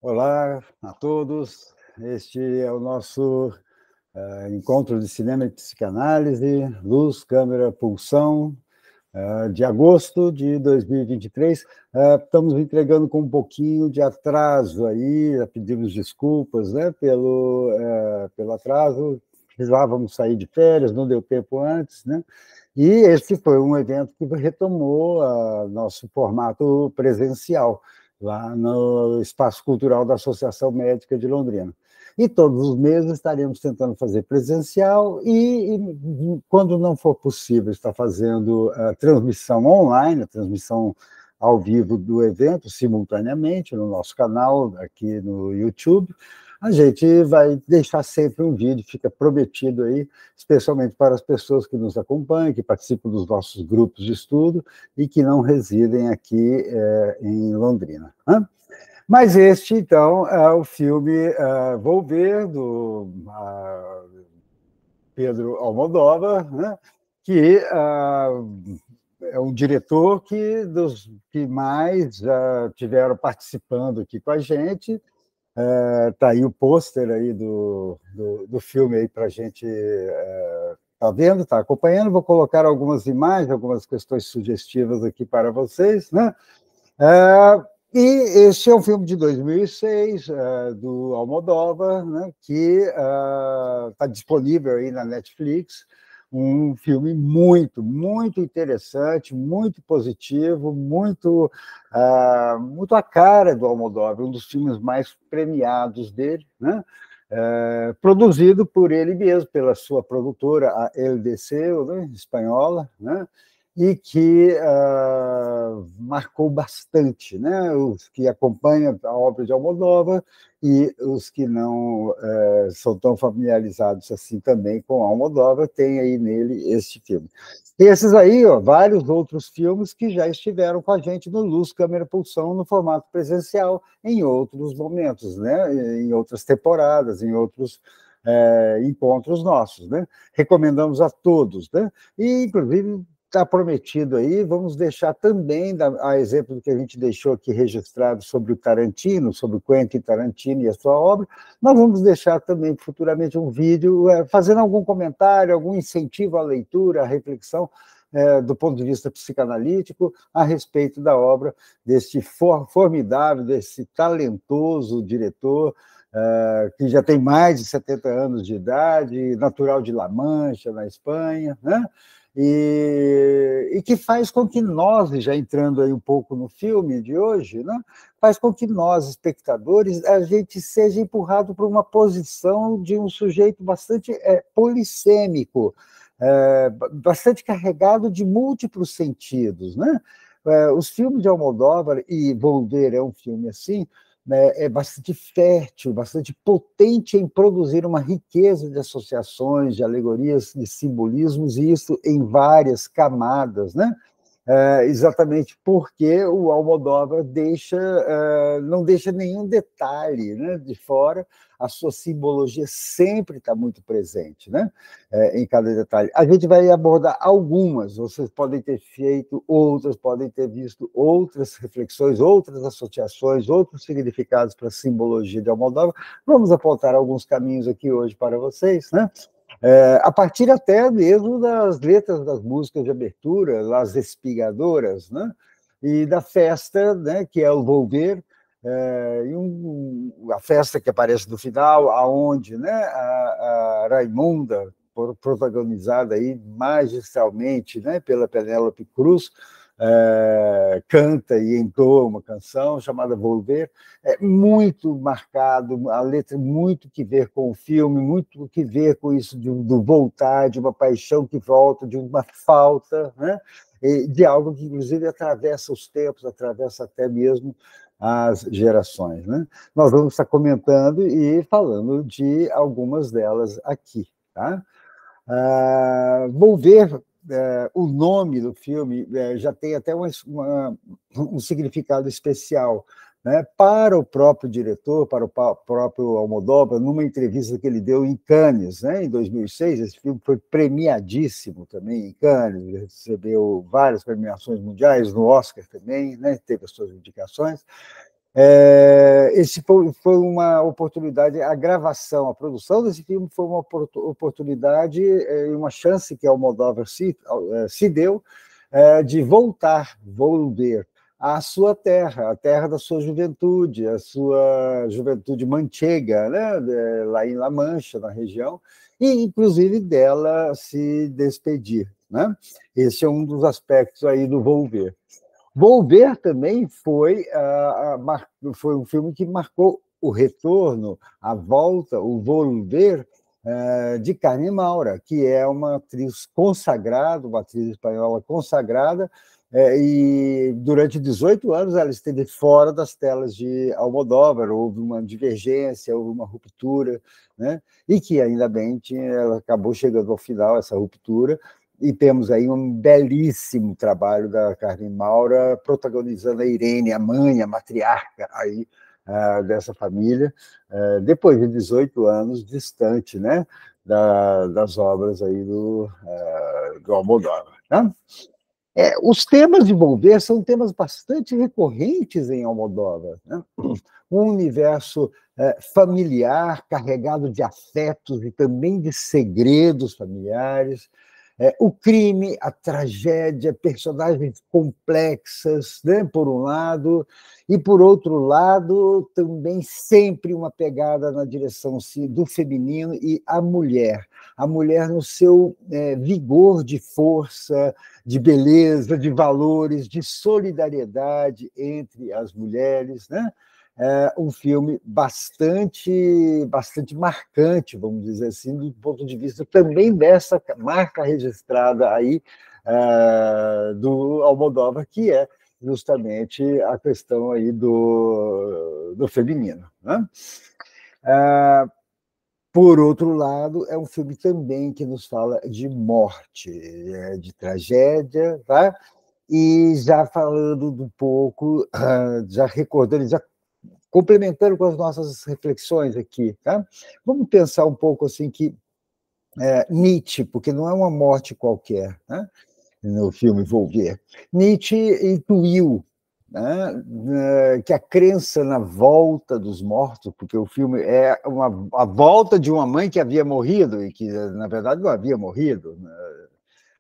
Olá a todos, este é o nosso encontro de cinema e psicanálise, luz, câmera, pulsão, de agosto de 2023. Estamos entregando com um pouquinho de atraso aí, pedimos desculpas, né, pelo atraso, precisávamos sair de férias, não deu tempo antes, né? E esse foi um evento que retomou nosso formato presencial, lá no Espaço Cultural da Associação Médica de Londrina. E todos os meses estaremos tentando fazer presencial quando não for possível, estar fazendo a transmissão online, a transmissão ao vivo do evento, simultaneamente, no nosso canal, aqui no YouTube. A gente vai deixar sempre um vídeo, fica prometido aí, especialmente para as pessoas que nos acompanham, que participam dos nossos grupos de estudo e que não residem aqui em Londrina. Mas este, então, é o filme Volver, do Pedro Almodóvar, né? Que é um diretor dos que mais tiveram participando aqui com a gente. Está aí o pôster aí do filme aí para a gente tá vendo, está acompanhando. Vou colocar algumas imagens, algumas questões sugestivas aqui para vocês, né? E este é um filme de 2006, do Almodóvar, né, que está disponível aí na Netflix, um filme muito, muito interessante, muito positivo, muito a cara do Almodóvar, um dos filmes mais premiados dele, né? Produzido por ele mesmo, pela sua produtora, a LDC, né, espanhola, né? E que marcou bastante, né? Os que acompanham a obra de Almodóvar e os que não são tão familiarizados assim também com Almodóvar, tem aí nele este filme. Esses aí, vários outros filmes que já estiveram com a gente no Luz, Câmera, Pulsão, no formato presencial, em outros momentos, né? Em outras temporadas, em outros encontros nossos, né? Recomendamos a todos, né? E, inclusive, está prometido aí, vamos deixar também, a exemplo do que a gente deixou aqui registrado sobre o Tarantino, sobre o Quentin Tarantino e a sua obra, nós vamos deixar também futuramente um vídeo fazendo algum comentário, algum incentivo à leitura, à reflexão, do ponto de vista psicanalítico, a respeito da obra desse formidável, desse talentoso diretor, que já tem mais de 70 anos de idade, natural de La Mancha, na Espanha, né? E que faz com que nós, já entrando aí um pouco no filme de hoje, né, faz com que nós, espectadores, a gente seja empurrado para uma posição de um sujeito bastante polissêmico, bastante carregado de múltiplos sentidos, né? Os filmes de Almodóvar, e Volver é um filme assim, né, é bastante fértil, bastante potente em produzir uma riqueza de associações, de alegorias, de simbolismos, e isso em várias camadas, né? Exatamente porque o Almodóvar não deixa nenhum detalhe, né, de fora, a sua simbologia sempre está muito presente, né, em cada detalhe. A gente vai abordar algumas, vocês podem ter feito outras, podem ter visto outras reflexões, outras associações, outros significados para a simbologia de Almodóvar. Vamos apontar alguns caminhos aqui hoje para vocês, né? A partir até mesmo das letras das músicas de abertura, Las Espigadoras, né? E da festa, né, que é o Volver, a festa que aparece no final, aonde, né, a Raimunda, protagonizada aí magistralmente, né, pela Penélope Cruz, canta e entoa uma canção chamada Volver, muito marcado, a letra muito que ver com o filme, muito que ver com isso do voltar, de uma paixão que volta, de uma falta, né? De algo que, inclusive, atravessa os tempos, atravessa até mesmo as gerações, né? Nós vamos estar comentando e falando de algumas delas aqui, tá? Volver, o nome do filme já tem até um significado especial, né, para o próprio diretor, para o próprio Almodóvar, numa entrevista que ele deu em Cannes, né, em 2006. Esse filme foi premiadíssimo também em Cannes, recebeu várias premiações mundiais, no Oscar também, né, teve as suas indicações. Esse foi uma oportunidade, a gravação, a produção desse filme foi uma oportunidade e uma chance que Almodóvar se deu de volver à sua terra, a terra da sua juventude, a sua juventude manchega, né, lá em La Mancha, na região, e inclusive dela se despedir, né? Esse é um dos aspectos aí do Volver. Volver também foi um filme que marcou o retorno, a volta, o volver de Carmen Maura, que é uma atriz consagrada, uma atriz espanhola consagrada, e durante 18 anos ela esteve fora das telas de Almodóvar, houve uma divergência, houve uma ruptura, né? E que ainda bem ela acabou chegando ao final, essa ruptura, e temos aí um belíssimo trabalho da Carmen Maura, protagonizando a Irene, a mãe, a matriarca aí, dessa família, depois de 18 anos distante, né, das obras aí do Almodóvar. Né? Os temas de Volver são temas bastante recorrentes em Almodóvar. Né? Um universo familiar, carregado de afetos e também de segredos familiares, o crime, a tragédia, personagens complexas, né, por um lado, e, por outro lado, também sempre uma pegada na direção do feminino e a mulher no seu vigor de força, de beleza, de valores, de solidariedade entre as mulheres, né? Um filme bastante marcante, vamos dizer assim, do ponto de vista também dessa marca registrada aí do Almodóvar, que é justamente a questão aí do feminino. Né? Por outro lado, é um filme também que nos fala de morte, de tragédia, tá? E já falando um pouco, já recordando, já complementando com as nossas reflexões aqui, tá? Vamos pensar um pouco assim que Nietzsche, porque não é uma morte qualquer, né? No filme Volver. Nietzsche intuiu, né, que a crença na volta dos mortos, porque o filme é a volta de uma mãe que havia morrido e que, na verdade, não havia morrido, né?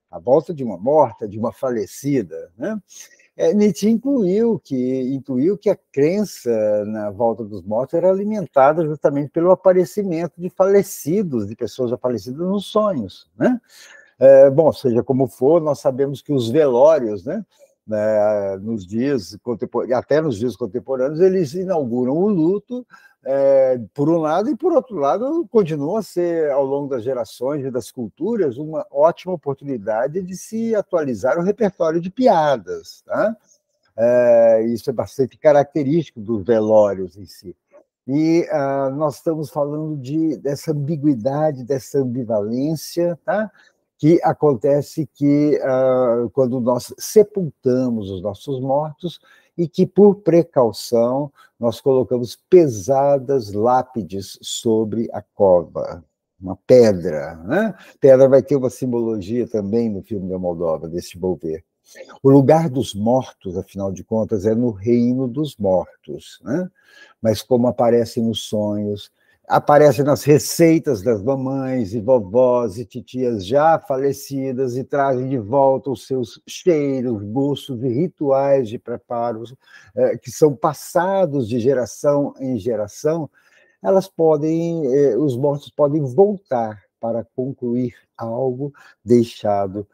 A volta de uma morta, de uma falecida, né? Nietzsche intuiu que a crença na volta dos mortos era alimentada justamente pelo aparecimento de falecidos, de pessoas já falecidas nos sonhos, né? Bom, seja como for, nós sabemos que os velórios, né, nos dias contemporâneos, até nos dias contemporâneos, eles inauguram o luto, por um lado, e por outro lado, continua a ser, ao longo das gerações e das culturas, uma ótima oportunidade de se atualizar o repertório de piadas. Tá? Isso é bastante característico dos velórios em si. E nós estamos falando dessa ambiguidade, dessa ambivalência, tá? Que acontece quando nós sepultamos os nossos mortos e que, por precaução, nós colocamos pesadas lápides sobre a cova, uma pedra. Né? Pedra vai ter uma simbologia também no filme de Almodóvar, desse Volver. O lugar dos mortos, afinal de contas, é no reino dos mortos, né? Mas como aparece nos sonhos, aparece nas receitas das mamães e vovós e titias já falecidas e trazem de volta os seus cheiros, gostos e rituais de preparos que são passados de geração em geração, os mortos podem voltar para concluir algo deixado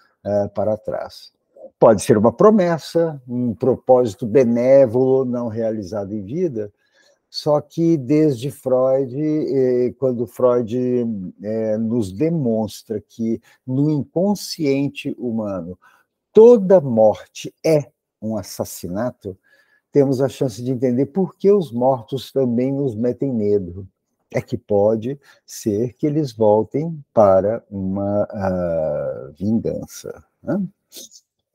para trás. Pode ser uma promessa, um propósito benévolo não realizado em vida, só que desde Freud, quando Freud nos demonstra que no inconsciente humano toda morte é um assassinato, temos a chance de entender por que os mortos também nos metem medo. É que pode ser que eles voltem para uma vingança. Né?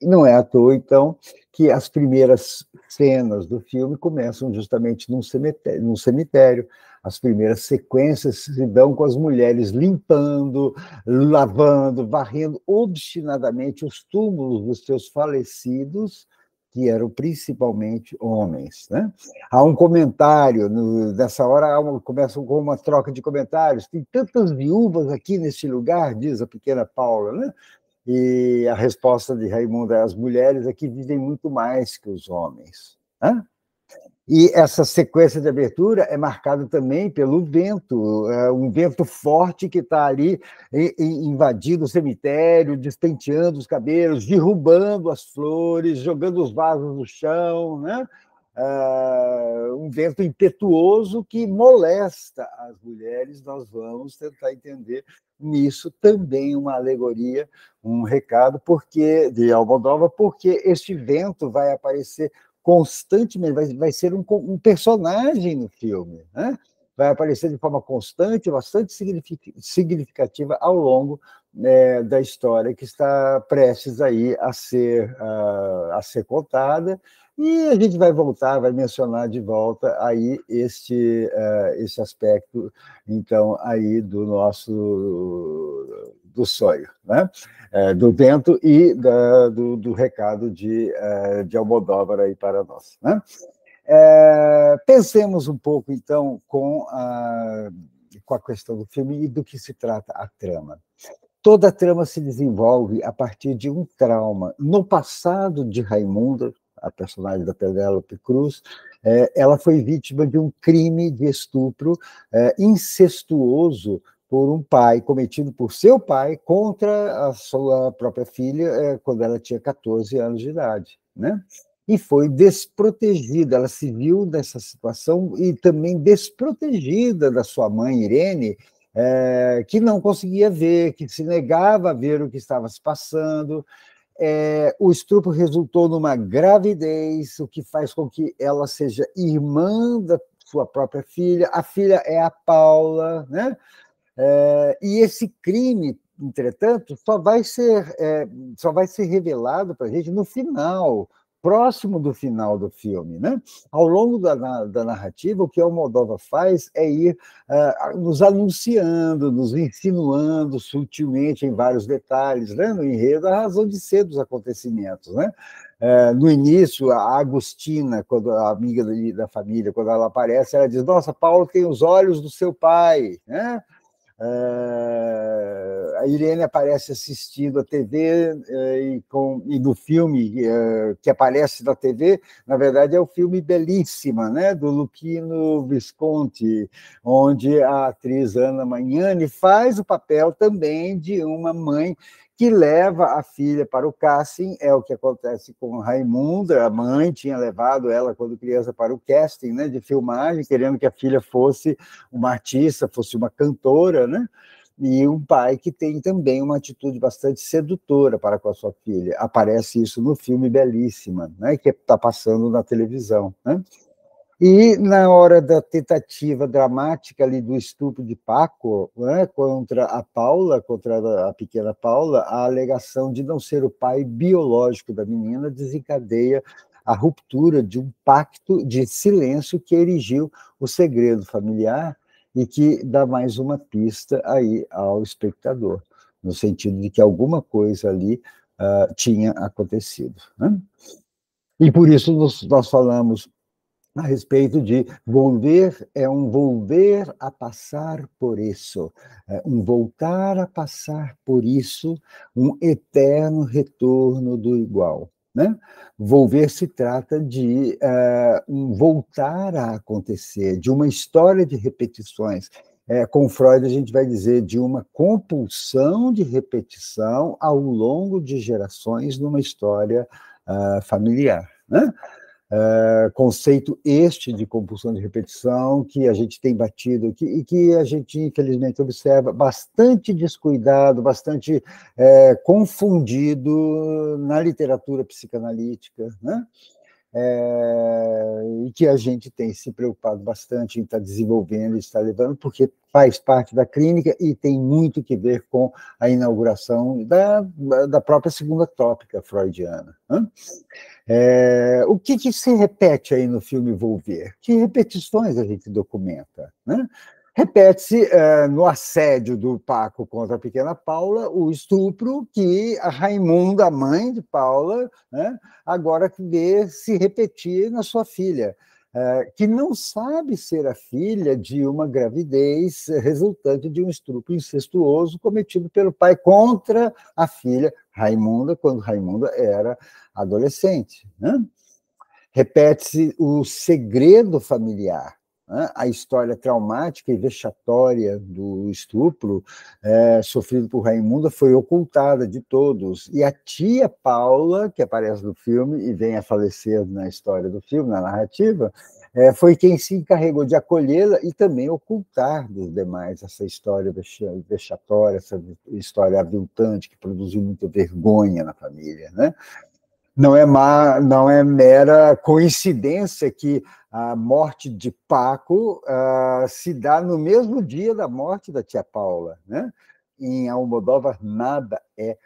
Não é à toa, então, que as primeiras cenas do filme começam justamente num cemitério. As primeiras sequências se dão com as mulheres limpando, lavando, varrendo obstinadamente os túmulos dos seus falecidos, que eram principalmente homens, né? Há um comentário, nessa hora começa com uma troca de comentários, tem tantas viúvas aqui nesse lugar, diz a pequena Paula, né? E a resposta de Raimundo é: as mulheres aqui vivem muito mais que os homens, né? E essa sequência de abertura é marcada também pelo vento, um vento forte que está ali invadindo o cemitério, despenteando os cabelos, derrubando as flores, jogando os vasos no chão, né? Um vento impetuoso que molesta as mulheres. Nós vamos tentar entender nisso também uma alegoria, um recado de Almodóvar, porque este vento vai aparecer constantemente, vai ser um personagem no filme, né? Vai aparecer de forma constante, bastante significativa ao longo da história que está prestes aí a ser contada, e a gente vai voltar, vai mencionar de volta aí esse aspecto, então, aí do sonho, né? Do vento e do recado de Almodóvar aí para nós, né? Pensemos um pouco, então, com a questão do filme e do que se trata a trama. Toda a trama se desenvolve a partir de um trauma. No passado de Raimunda, a personagem da Penélope Cruz, ela foi vítima de um crime de estupro incestuoso por um pai, cometido por seu pai contra a sua própria filha, quando ela tinha 14 anos de idade, né? E foi desprotegida, ela se viu nessa situação e também desprotegida da sua mãe, Irene, que não conseguia ver, que se negava a ver o que estava se passando. O estupro resultou numa gravidez, o que faz com que ela seja irmã da sua própria filha. A filha é a Paula, né? E esse crime, entretanto, só vai ser revelado para a gente no final, próximo do final do filme, né? Ao longo da narrativa, o que Almodóvar faz é ir nos anunciando, nos insinuando sutilmente em vários detalhes, né? No enredo, a razão de ser dos acontecimentos, né? No início, a Agostina, quando a amiga da família, quando ela aparece, ela diz: nossa, Paulo tem os olhos do seu pai, né? A Irene aparece assistindo a TV e no filme que aparece na TV, na verdade é o filme Belíssima, né, do Luchino Visconti, onde a atriz Ana Magnani faz o papel também de uma mãe que leva a filha para o casting. É o que acontece com Raimunda. A mãe tinha levado ela, quando criança, para o casting, né, de filmagem, querendo que a filha fosse uma artista, fosse uma cantora, né? E um pai que tem também uma atitude bastante sedutora para com a sua filha. Aparece isso no filme Belíssima, né, que está passando na televisão, né? E na hora da tentativa dramática ali do estupro de Paco, né, contra a Paula, contra a pequena Paula, a alegação de não ser o pai biológico da menina desencadeia a ruptura de um pacto de silêncio que erigiu o segredo familiar e que dá mais uma pista aí ao espectador, no sentido de que alguma coisa ali tinha acontecido, né? E por isso nós falamos a respeito de volver, um volver a passar por isso, um voltar a passar por isso, um eterno retorno do igual, né? Volver se trata de um voltar a acontecer, de uma história de repetições. Com Freud, a gente vai dizer de uma compulsão de repetição ao longo de gerações numa história familiar, né? Conceito este de compulsão de repetição que a gente tem batido aqui e que a gente, infelizmente, observa bastante descuidado, bastante confundido na literatura psicanalítica, né? E que a gente tem se preocupado bastante em estar desenvolvendo, estar levando, porque faz parte da clínica e tem muito que ver com a inauguração da própria segunda tópica freudiana, né? O que se repete aí no filme Volver? Que repetições a gente documenta, né? Repete-se no assédio do Paco contra a pequena Paula o estupro que a Raimunda, a mãe de Paula, né, agora vê se repetir na sua filha, que não sabe ser a filha de uma gravidez resultante de um estupro incestuoso cometido pelo pai contra a filha Raimunda, quando Raimunda era adolescente, né? Repete-se o segredo familiar, né? A história traumática e vexatória do estupro sofrido por Raimunda foi ocultada de todos. E a tia Paula, que aparece no filme e vem a falecer na história do filme, na narrativa, foi quem se encarregou de acolhê-la e também ocultar dos demais essa história vexatória, essa história aviltante que produziu muita vergonha na família, né? Não é mera coincidência que a morte de Paco se dá no mesmo dia da morte da tia Paula, né? Em Almodóvar, nada é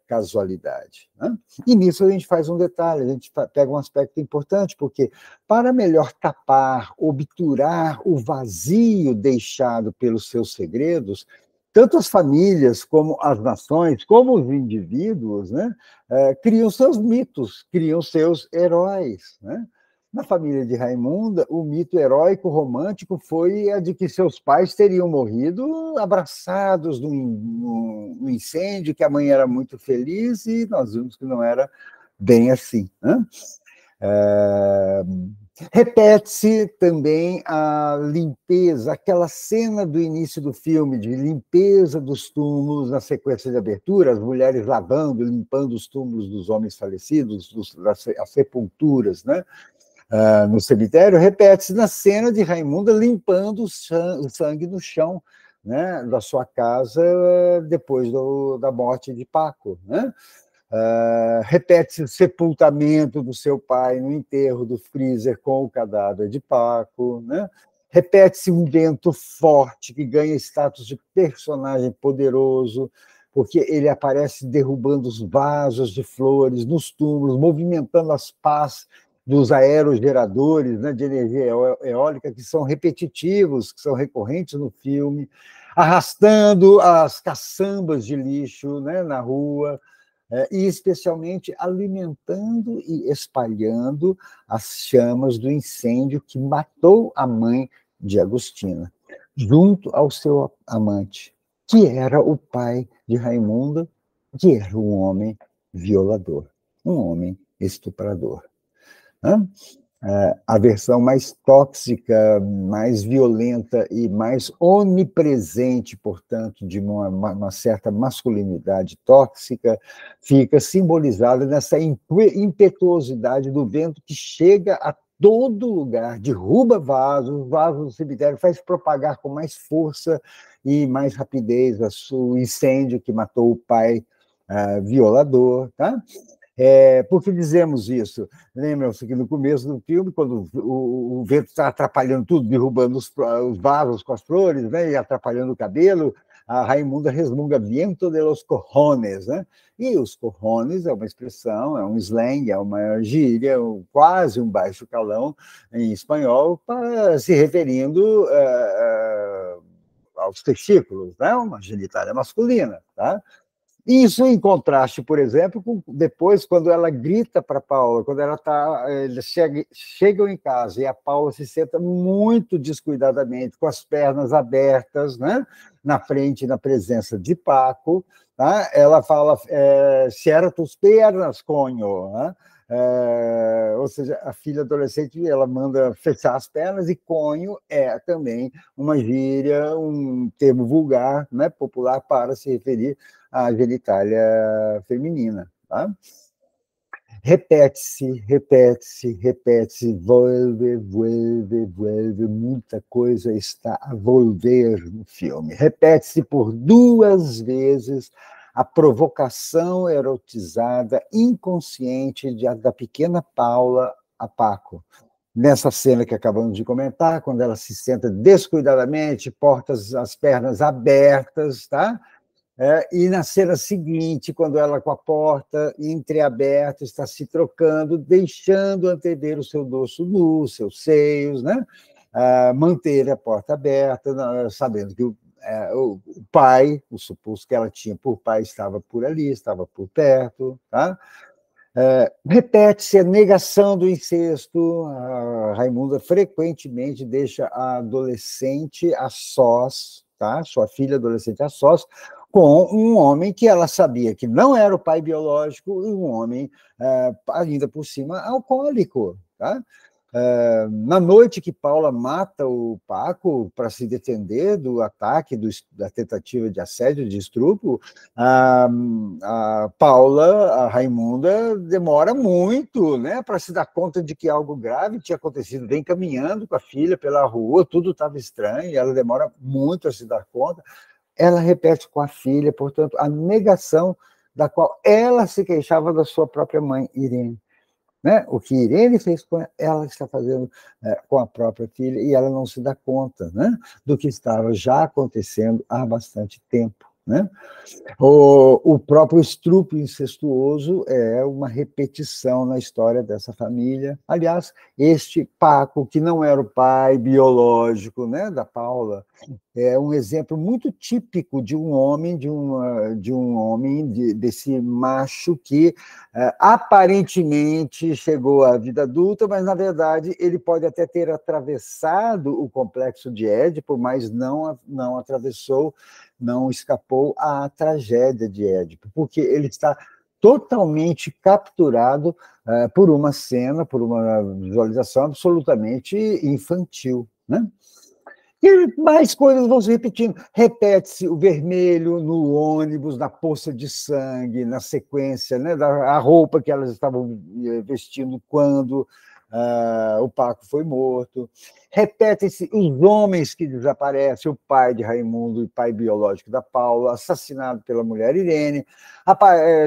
casualidade, né? E nisso a gente faz um detalhe, a gente pega um aspecto importante, porque para melhor tapar, obturar o vazio deixado pelos seus segredos, tanto as famílias, como as nações, como os indivíduos, né, criam seus mitos, criam seus heróis, né? Na família de Raimunda, o mito heróico romântico foi a de que seus pais teriam morrido abraçados num incêndio, que a mãe era muito feliz, e nós vimos que não era bem assim, né? Repete-se também a limpeza, aquela cena do início do filme, de limpeza dos túmulos, na sequência de abertura, as mulheres lavando, limpando os túmulos dos homens falecidos, as sepulturas, né? No cemitério, repete-se na cena de Raimunda limpando o sangue no chão, né, da sua casa depois da morte de Paco, né? Repete-se o sepultamento do seu pai no enterro do freezer com o cadáver de Paco, né? Repete-se um vento forte que ganha status de personagem poderoso, porque ele aparece derrubando os vasos de flores nos túmulos, movimentando as pás dos aerogeradores, né, de energia eólica, que são repetitivos, que são recorrentes no filme, arrastando as caçambas de lixo, né, na rua, e especialmente alimentando e espalhando as chamas do incêndio que matou a mãe de Agostina, junto ao seu amante, que era o pai de Raimunda, que era um homem violador, um homem estuprador. A versão mais tóxica, mais violenta e mais onipresente, portanto, de uma certa masculinidade tóxica, fica simbolizada nessa impetuosidade do vento que chega a todo lugar, derruba vasos do cemitério, faz propagar com mais força e mais rapidez o incêndio que matou o pai violador, tá? Por que dizemos isso? Lembram-se que no começo do filme, quando o vento está atrapalhando tudo, derrubando os vasos com as flores, né, e atrapalhando o cabelo, a Raimunda resmunga viento de los cojones, né? E os cojones é uma expressão, é um slang, é uma gíria, quase um baixo calão em espanhol, se referindo aos testículos, né? Uma genitália masculina, tá? Isso em contraste, por exemplo, com depois, quando ela grita para a Paula, quando eles chegam em casa e a Paula se senta muito descuidadamente, com as pernas abertas, né, na frente, na presença de Paco, tá? Ela fala, cierra tus pernas, conho, né? Ou seja, a filha adolescente, ela manda fechar as pernas, e conho é também uma gíria, um termo vulgar, né, popular, para se referir à genitália feminina. Tá? Repete-se, repete-se, repete-se, volve, volve, volve, muita coisa está a volver no filme. Repete-se por 2 vezes a provocação erotizada inconsciente da pequena Paula a Paco. Nessa cena que acabamos de comentar, quando ela se senta descuidadamente, as pernas abertas, tá? E na cena seguinte, quando ela com a porta entreaberta está se trocando, deixando antever o seu dorso nu, seus seios, né? manter a porta aberta, sabendo que o pai, o suposto que ela tinha por pai, estava por ali, estava por perto. Tá? Repete-se a negação do incesto. A Raimunda frequentemente deixa a adolescente a sós, tá? Sua filha adolescente a sós, com um homem que ela sabia que não era o pai biológico, e um homem, ainda por cima, alcoólico. Tá? Na noite que Paula mata o Paco para se defender do ataque, da tentativa de assédio, de estupro, a Paula, a Raimunda, demora muito, né, para se dar conta de que algo grave tinha acontecido. Vem caminhando com a filha pela rua, tudo estava estranho, e ela demora muito a se dar conta. Ela repete com a filha, portanto, a negação da qual ela se queixava da sua própria mãe, Irene. Né? O que Irene fez com ela está fazendo com a própria filha, e ela não se dá conta, né, do que estava já acontecendo há bastante tempo. Né? O próprio estupro incestuoso é uma repetição na história dessa família. Aliás, este Paco, que não era o pai biológico, né, da Paula, é um exemplo muito típico de um homem, desse macho que aparentemente chegou à vida adulta, mas, na verdade, ele pode até ter atravessado o complexo de Édipo, mas não atravessou, não escapou à tragédia de Édipo, porque ele está totalmente capturado por uma cena, por uma visualização absolutamente infantil, né? E mais coisas vão se repetindo. Repete-se o vermelho no ônibus, na poça de sangue, na sequência, né, da roupa que elas estavam vestindo quando o Paco foi morto. Repetem-se os homens que desaparecem, o pai de Raimundo e pai biológico da Paula, assassinado pela mulher Irene.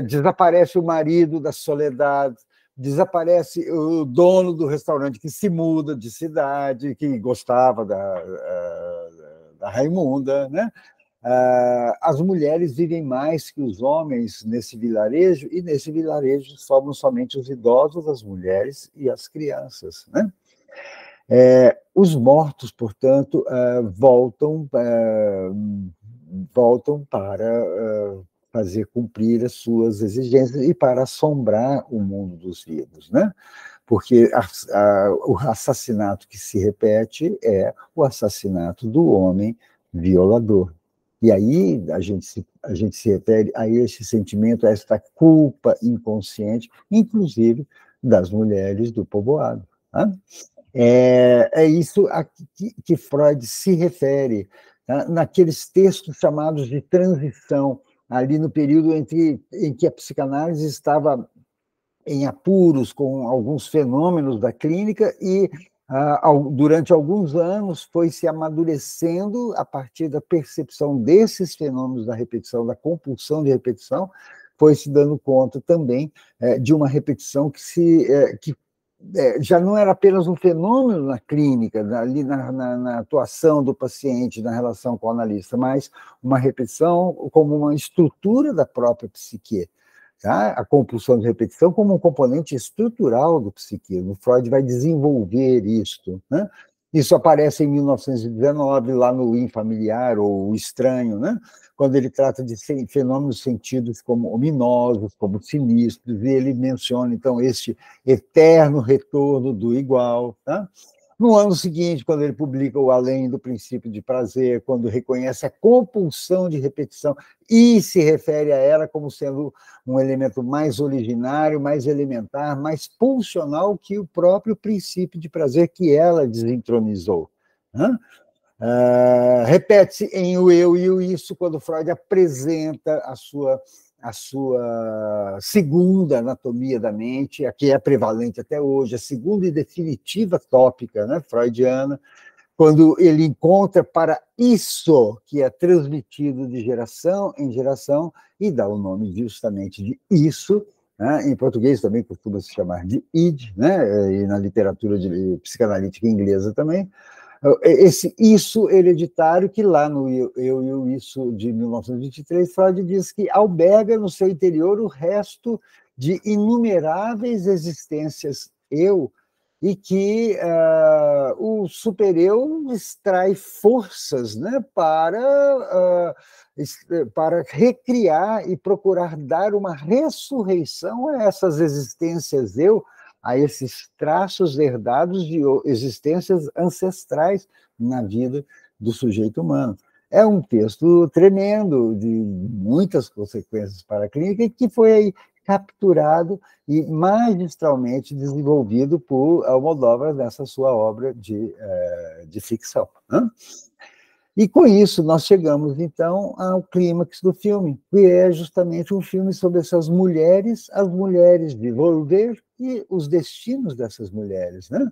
Desaparece o marido da Soledade. Desaparece o dono do restaurante que se muda de cidade, que gostava da Raimunda, né? As mulheres vivem mais que os homens nesse vilarejo, e nesse vilarejo sobram somente os idosos, as mulheres e as crianças. Né? Os mortos, portanto, voltam para fazer cumprir as suas exigências e para assombrar o mundo dos vivos, né? Porque o assassinato que se repete é o assassinato do homem violador. E aí a gente se refere a esse sentimento, a esta culpa inconsciente, inclusive das mulheres do povoado. Tá? É isso a que Freud se refere, tá? Naqueles textos chamados de transição, ali no período em que a psicanálise estava em apuros com alguns fenômenos da clínica e, durante alguns anos, foi se amadurecendo a partir da percepção desses fenômenos da repetição, da compulsão de repetição, foi se dando conta também de uma repetição que já não era apenas um fenômeno na clínica, ali na atuação do paciente, na relação com o analista, mas uma repetição como uma estrutura da própria psique. Tá? A compulsão de repetição como um componente estrutural do psiquismo. Freud vai desenvolver isto. Né? Isso aparece em 1919, lá no Infamiliar, ou O Estranho, né? Quando ele trata de fenômenos sentidos como ominosos, como sinistros, e ele menciona, então, este eterno retorno do igual. Tá? No ano seguinte, quando ele publica O Além do Princípio de Prazer, quando reconhece a compulsão de repetição e se refere a ela como sendo um elemento mais originário, mais elementar, mais pulsional que o próprio princípio de prazer que ela desentronizou. Né? Repete-se em O Eu e o Isso, quando Freud apresenta a sua segunda anatomia da mente, a que é prevalente até hoje, a segunda e definitiva tópica, né, freudiana, quando ele encontra para isso que é transmitido de geração em geração e dá o nome justamente de isso, né, em português também costuma se chamar de id, né, e na literatura psicanalítica inglesa também, esse isso hereditário que lá no Eu e o Isso de 1923, Freud diz que alberga no seu interior o resto de inumeráveis existências eu e que o super-eu extrai forças, né, para recriar e procurar dar uma ressurreição a essas existências eu, a esses traços herdados de existências ancestrais na vida do sujeito humano. É um texto tremendo, de muitas consequências para a clínica, que foi aí capturado e magistralmente desenvolvido por Almodóvar nessa sua obra de ficção. Né? E com isso nós chegamos, então, ao clímax do filme, que é justamente um filme sobre essas mulheres, as mulheres de Volver e os destinos dessas mulheres. Né?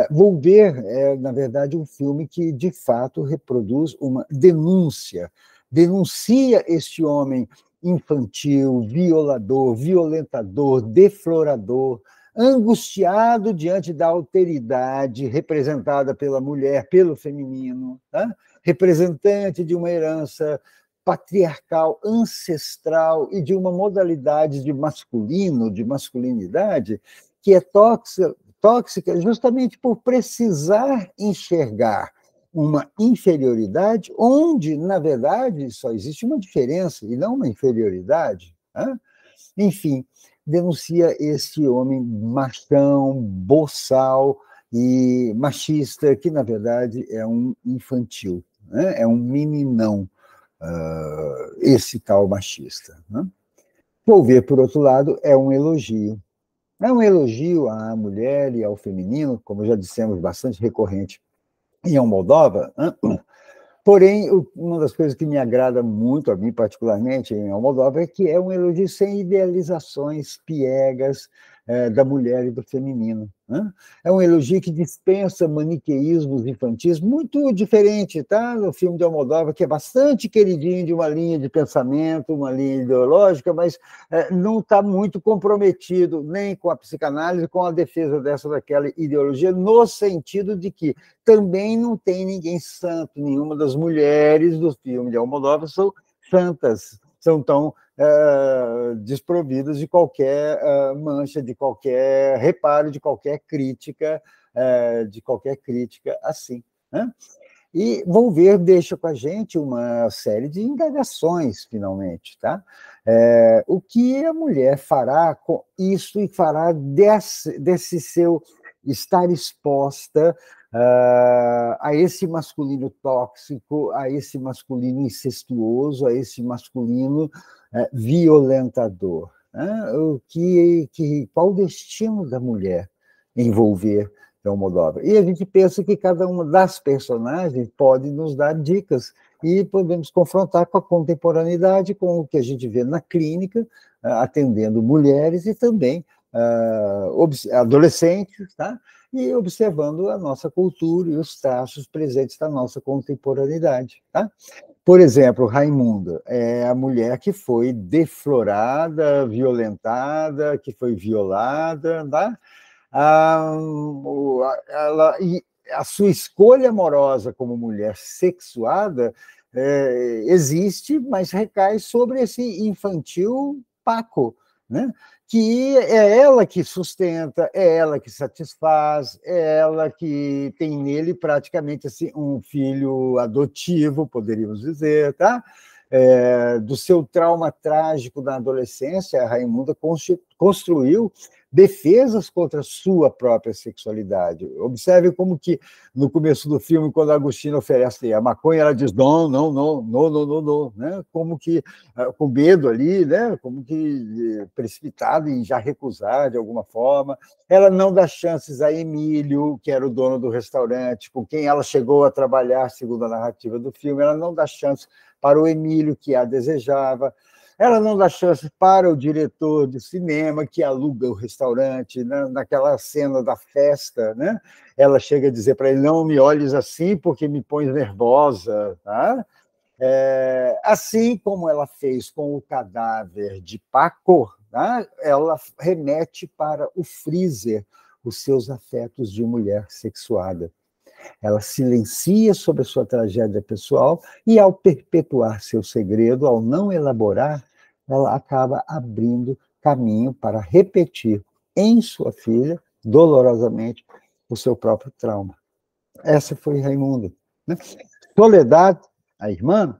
Volver é, na verdade, um filme que, de fato, reproduz uma denúncia, denuncia este homem infantil, violador, violentador, deflorador, angustiado diante da alteridade representada pela mulher, pelo feminino, tá? Representante de uma herança patriarcal, ancestral e de uma modalidade de masculino, de masculinidade, que é tóxica justamente por precisar enxergar uma inferioridade onde, na verdade, só existe uma diferença e não uma inferioridade. Né? Enfim, denuncia esse homem machão, boçal e machista, que, na verdade, é um infantil, né? É um meninão, esse tal machista. Né? Volver, por outro lado, é um elogio. É um elogio à mulher e ao feminino, como já dissemos, bastante recorrente em Almodóvar. Porém, uma das coisas que me agrada muito, a mim particularmente, em Almodóvar, é que é um elogio sem idealizações piegas da mulher e do feminino. Né? É um elogio que dispensa maniqueísmos infantis, muito diferente, tá? No filme de Almodóvar, que é bastante queridinho de uma linha de pensamento, uma linha ideológica, mas não está muito comprometido nem com a psicanálise, com a defesa dessa daquela ideologia, no sentido de que também não tem ninguém santo, nenhuma das mulheres do filme de Almodóvar são santas, são tão desprovidas de qualquer mancha, de qualquer reparo, de qualquer crítica assim. Né? E Volver deixa com a gente uma série de indagações, finalmente. Tá? O que a mulher fará com isso e fará desse seu estar exposta a esse masculino tóxico, a esse masculino incestuoso, a esse masculino violentador. Né? Qual o destino da mulher em Volver de Almodóvar? E a gente pensa que cada uma das personagens pode nos dar dicas e podemos confrontar com a contemporaneidade, com o que a gente vê na clínica, atendendo mulheres e também adolescentes, tá? E observando a nossa cultura e os traços presentes da nossa contemporaneidade. Tá? Por exemplo, Raimunda é a mulher que foi deflorada, violentada, que foi violada, tá? E a sua escolha amorosa como mulher sexuada existe, mas recai sobre esse infantil Paco, né? Que é ela que sustenta, é ela que satisfaz, é ela que tem nele praticamente assim, um filho adotivo, poderíamos dizer, tá? Do seu trauma trágico na adolescência, a Raimunda construiu defesas contra a sua própria sexualidade. Observe como que, no começo do filme, quando a Agostina oferece a maconha, ela diz não, não, não, não, não, não, não, né? Como que, com medo ali, né? Como que precipitada em já recusar de alguma forma. Ela não dá chances a Emílio, que era o dono do restaurante, com quem ela chegou a trabalhar, segundo a narrativa do filme, ela não dá chances para o Emílio, que a desejava. Ela não dá chance para o diretor de cinema que aluga o restaurante, né? Naquela cena da festa, né? Ela chega a dizer para ele, não me olhes assim porque me pões nervosa. Tá? Assim como ela fez com o cadáver de Paco, tá? Ela remete para o freezer os seus afetos de mulher sexuada. Ela silencia sobre a sua tragédia pessoal e, ao perpetuar seu segredo, ao não elaborar, ela acaba abrindo caminho para repetir em sua filha, dolorosamente o seu próprio trauma. Essa foi Raimunda, né? Soledad, a irmã,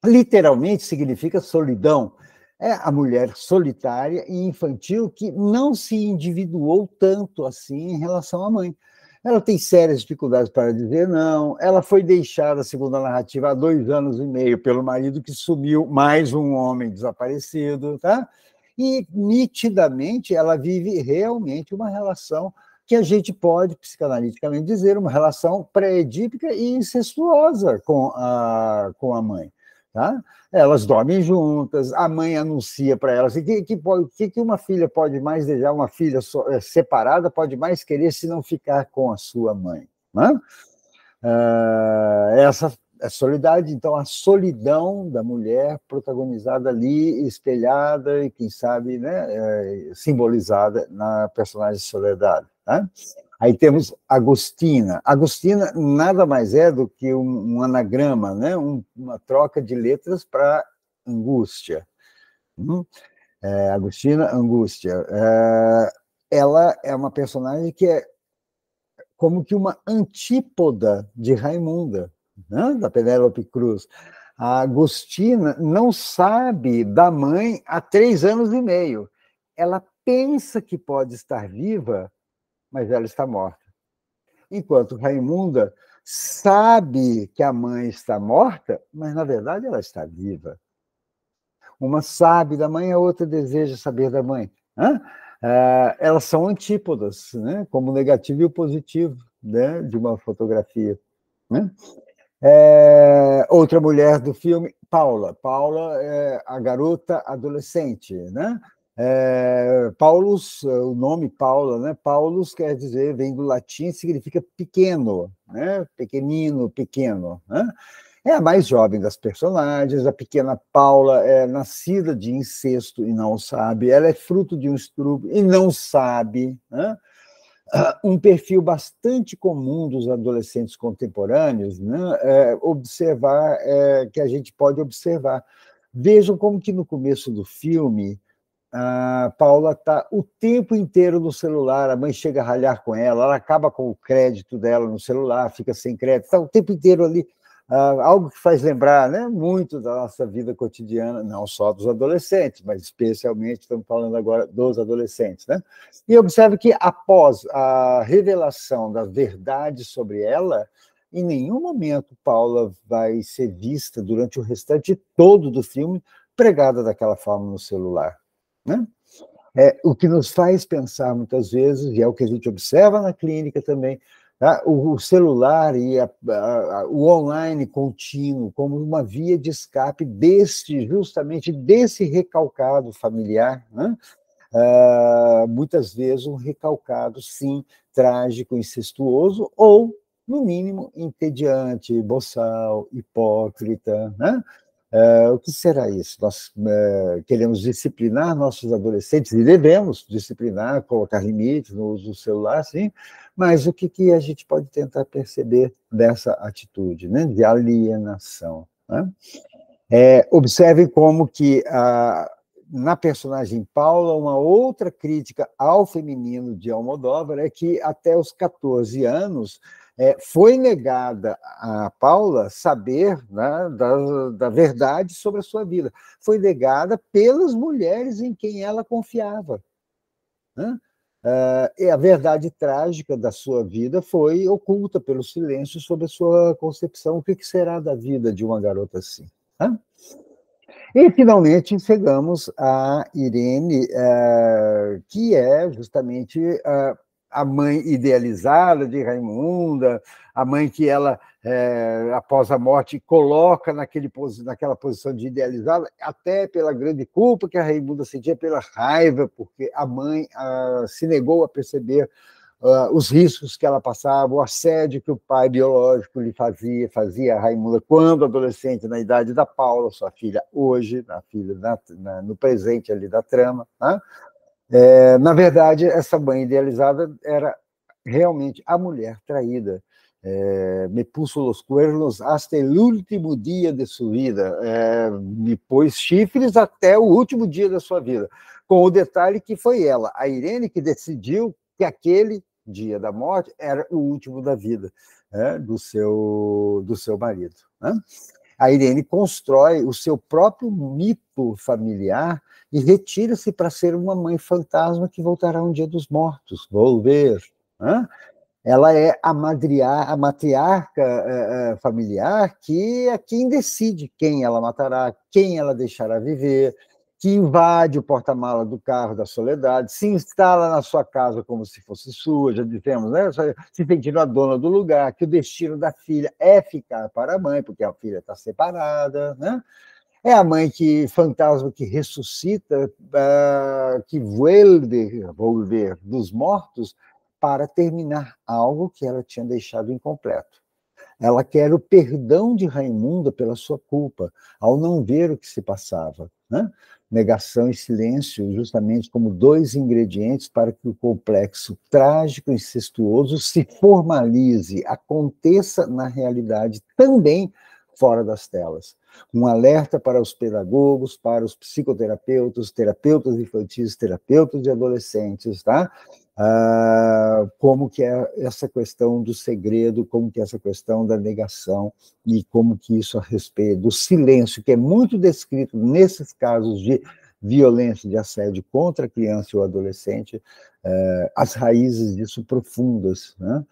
literalmente significa solidão. É a mulher solitária e infantil que não se individuou tanto assim em relação à mãe. Ela tem sérias dificuldades para dizer não, ela foi deixada, segundo a narrativa, há 2 anos e meio pelo marido que sumiu, mais um homem desaparecido, tá? E, nitidamente, ela vive realmente uma relação que a gente pode, psicanaliticamente dizer, uma relação pré-edípica e incestuosa com a mãe. Tá? Elas dormem juntas, a mãe anuncia para elas que uma filha pode mais desejar, uma filha separada pode mais querer se não ficar com a sua mãe. Né? Essa é solidariedade, então a solidão da mulher protagonizada ali, espelhada e, quem sabe, né, simbolizada na personagem Soledad. Tá? Aí temos Agostina. Agostina nada mais é do que um anagrama, né? Uma troca de letras para angústia. Agostina, angústia. Ela é uma personagem que é como que uma antípoda de Raimunda, né? Da Penélope Cruz. A Agostina não sabe da mãe há 3 anos e meio. Ela pensa que pode estar viva, mas ela está morta. Enquanto Raimunda sabe que a mãe está morta, mas, na verdade, ela está viva. Uma sabe da mãe, a outra deseja saber da mãe. Elas são antípodas, né? Como o negativo e o positivo, né? De uma fotografia. Né? Outra mulher do filme, Paula. Paula é a garota adolescente, né? Paulus, o nome Paula, né? Paulus quer dizer, vem do latim, significa pequeno, né? Pequenino, pequeno, né? É a mais jovem das personagens. A pequena Paula é nascida de incesto e não sabe, ela é fruto de um estupro e não sabe, né? Um perfil bastante comum dos adolescentes contemporâneos, né? Observar, que a gente pode observar. Vejam como que no começo do filme a Paula está o tempo inteiro no celular, a mãe chega a ralhar com ela acaba com o crédito dela no celular, fica sem crédito, está o tempo inteiro ali, algo que faz lembrar, né, muito da nossa vida cotidiana, não só dos adolescentes, mas especialmente, estamos falando agora dos adolescentes. Né? E observe que após a revelação da verdade sobre ela, em nenhum momento Paula vai ser vista durante o restante todo do filme pregada daquela forma no celular. Né? O que nos faz pensar muitas vezes, e é o que a gente observa na clínica também, tá? O celular e o online contínuo como uma via de escape justamente desse recalcado familiar, né? Muitas vezes um recalcado, sim, trágico, incestuoso, ou, no mínimo, entediante, boçal, hipócrita, né? O que será isso? Nós queremos disciplinar nossos adolescentes, e devemos disciplinar, colocar limites no uso do celular, sim, mas o que a gente pode tentar perceber dessa atitude, né, de alienação? Né? Observe como que, na personagem Paula, uma outra crítica ao feminino de Almodóvar é que, até os 14 anos, foi negada a Paula saber, né, da verdade sobre a sua vida. Foi negada pelas mulheres em quem ela confiava. Né? E a verdade trágica da sua vida foi oculta pelo silêncio sobre a sua concepção. O que será da vida de uma garota assim? Né? E, finalmente, chegamos a Irene, que é justamente a mãe idealizada de Raimunda, a mãe que ela, após a morte, coloca naquela posição de idealizada, até pela grande culpa que a Raimunda sentia, pela raiva, porque a mãe se negou a perceber os riscos que ela passava, o assédio que o pai biológico lhe fazia a Raimunda quando adolescente, na idade da Paula, sua filha hoje, no presente ali da trama. Né? Na verdade, essa mãe idealizada era realmente a mulher traída. Me puso los cuernos hasta el último dia de sua vida. Me pôs chifres até o último dia da sua vida. Com o detalhe que foi ela, a Irene, que decidiu que aquele dia da morte era o último da vida, né, do seu marido, né? A Irene constrói o seu próprio mito familiar e retira-se para ser uma mãe fantasma que voltará um dia dos mortos, volver, né? Ela é a matriarca familiar, que é quem decide quem ela matará, quem ela deixará viver, que invade o porta-mala do carro da Soledade, se instala na sua casa como se fosse sua, já dissemos, né? Se sentindo a dona do lugar, que o destino da filha é ficar para a mãe, porque a filha está separada, né? É a mãe fantasma que ressuscita, que volver dos mortos para terminar algo que ela tinha deixado incompleto. Ela quer o perdão de Raimunda pela sua culpa, ao não ver o que se passava, né? Negação e silêncio, justamente como dois ingredientes para que o complexo trágico e incestuoso se formalize, aconteça na realidade também fora das telas. Um alerta para os pedagogos, para os psicoterapeutas, terapeutas infantis, terapeutas de adolescentes, tá? Como que é essa questão do segredo, como que é essa questão da negação e como que isso a respeito do silêncio, que é muito descrito nesses casos de violência, de assédio contra a criança e o adolescente, as raízes disso profundas, né?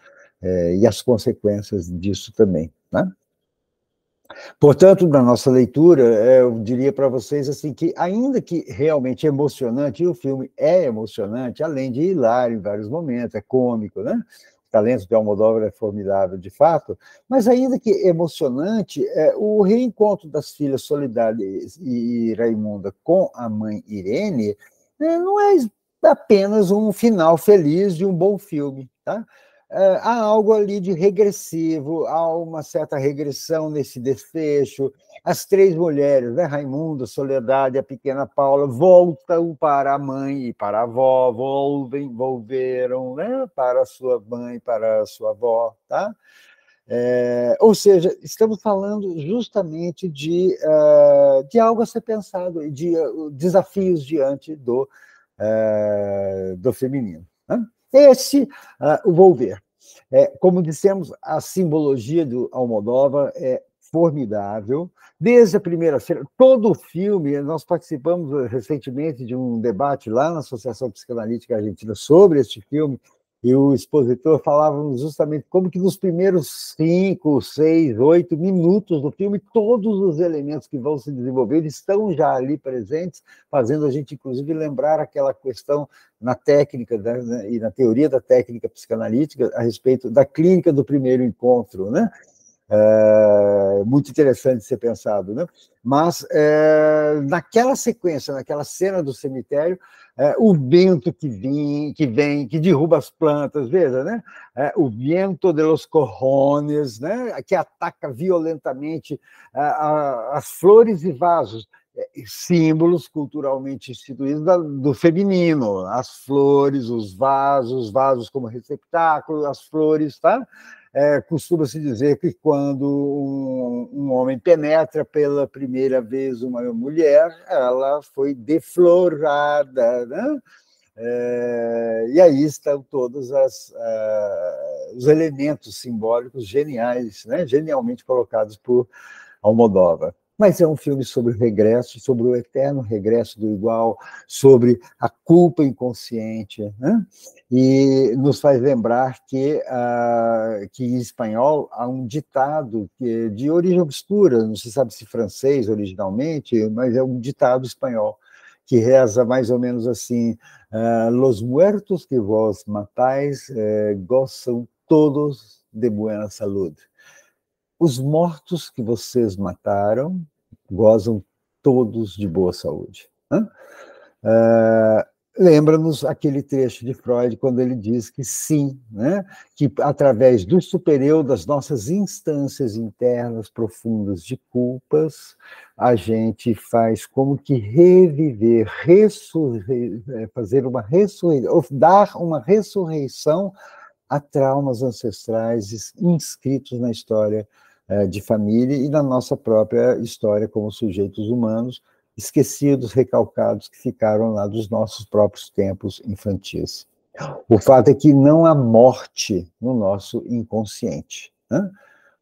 E as consequências disso também, né? Portanto, na nossa leitura, eu diria para vocês assim que, ainda que realmente emocionante, e o filme é emocionante, além de hilário em vários momentos, é cômico, né? O talento de Almodóvar é formidável, de fato, mas ainda que emocionante, o reencontro das filhas Soledade e Raimunda com a mãe Irene não é apenas um final feliz de um bom filme, tá? Há algo ali de regressivo, há uma certa regressão nesse desfecho. As três mulheres, né, Raimunda, Soledade e a pequena Paula, voltam para a mãe e para a avó, volveram, né, para a sua mãe, para a sua avó, tá? Ou seja, estamos falando justamente de algo a ser pensado, de desafios diante do feminino, né? O Volver. Como dissemos, a simbologia do Almodóvar é formidável. Desde a primeira cena, todo o filme, nós participamos recentemente de um debate lá na Associação Psicanalítica Argentina sobre este filme, e o expositor falava justamente como que nos primeiros 5, 6, 8 minutos do filme, todos os elementos que vão se desenvolver estão já ali presentes, fazendo a gente, inclusive, lembrar aquela questão na técnica, né, e na teoria da técnica psicanalítica a respeito da clínica do primeiro encontro, né? Muito interessante ser pensado, né? Mas naquela sequência, naquela cena do cemitério, o vento que vem, que derruba as plantas, veja, né? O viento de los cojones, né? Que ataca violentamente as flores e vasos, símbolos culturalmente instituídos do feminino, as flores, os vasos como receptáculo, as flores, tá? Costuma-se dizer que quando um homem penetra pela primeira vez uma mulher, ela foi deflorada, né? E aí estão todos os elementos simbólicos geniais, né? Genialmente colocados por Almodóvar. Mas é um filme sobre o regresso, sobre o eterno regresso do igual, sobre a culpa inconsciente, né? E nos faz lembrar que em espanhol há um ditado de origem obscura, não se sabe se francês originalmente, mas é um ditado espanhol, que reza mais ou menos assim: los muertos que vos matáis gozam todos de buena salud. Os mortos que vocês mataram gozam todos de boa saúde, né? Lembra-nos aquele trecho de Freud, quando ele diz que sim, né? Que através do super-eu, das nossas instâncias internas profundas de culpas, a gente faz como que reviver, fazer uma ressurreição, dar uma ressurreição a traumas ancestrais inscritos na história de família e na nossa própria história como sujeitos humanos, esquecidos, recalcados, que ficaram lá dos nossos próprios tempos infantis. O fato é que não há morte no nosso inconsciente, né?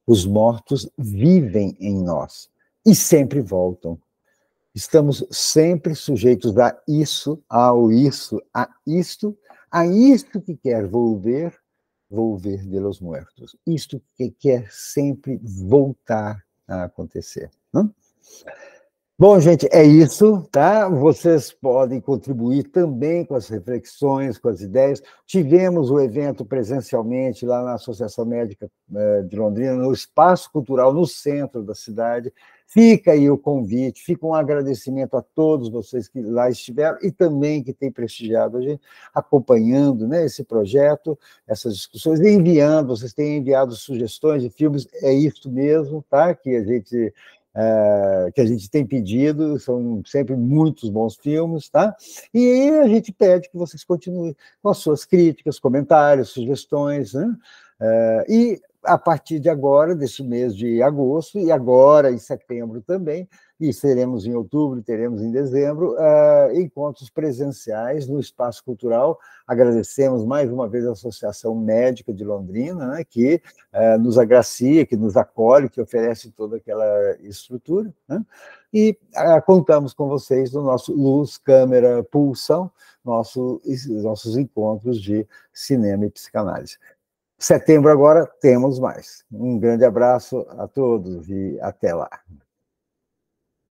Os mortos vivem em nós e sempre voltam. Estamos sempre sujeitos a isso, ao isso, a isto, a isto que quer volver de los muertos. Isto que quer sempre voltar a acontecer. Né? Bom, gente, é isso, tá? Vocês podem contribuir também com as reflexões, com as ideias. Tivemos o evento presencialmente lá na Associação Médica de Londrina, no Espaço Cultural, no centro da cidade. Fica aí o convite, fica um agradecimento a todos vocês que lá estiveram e também que têm prestigiado a gente, acompanhando, né, esse projeto, essas discussões, e enviando, vocês têm enviado sugestões de filmes, é isso mesmo, tá? Que a gente tem pedido, são sempre muitos bons filmes, tá? E a gente pede que vocês continuem com as suas críticas, comentários, sugestões, né? E a partir de agora, deste mês de agosto, e agora em setembro também, e seremos em outubro, teremos em dezembro, encontros presenciais no Espaço Cultural. Agradecemos mais uma vez a Associação Médica de Londrina, né, que nos agracia, que nos acolhe, que oferece toda aquela estrutura, né? E contamos com vocês no nosso Luz, Câmera, Pulsão, nossos encontros de cinema e psicanálise. Setembro agora temos mais. Um grande abraço a todos e até lá.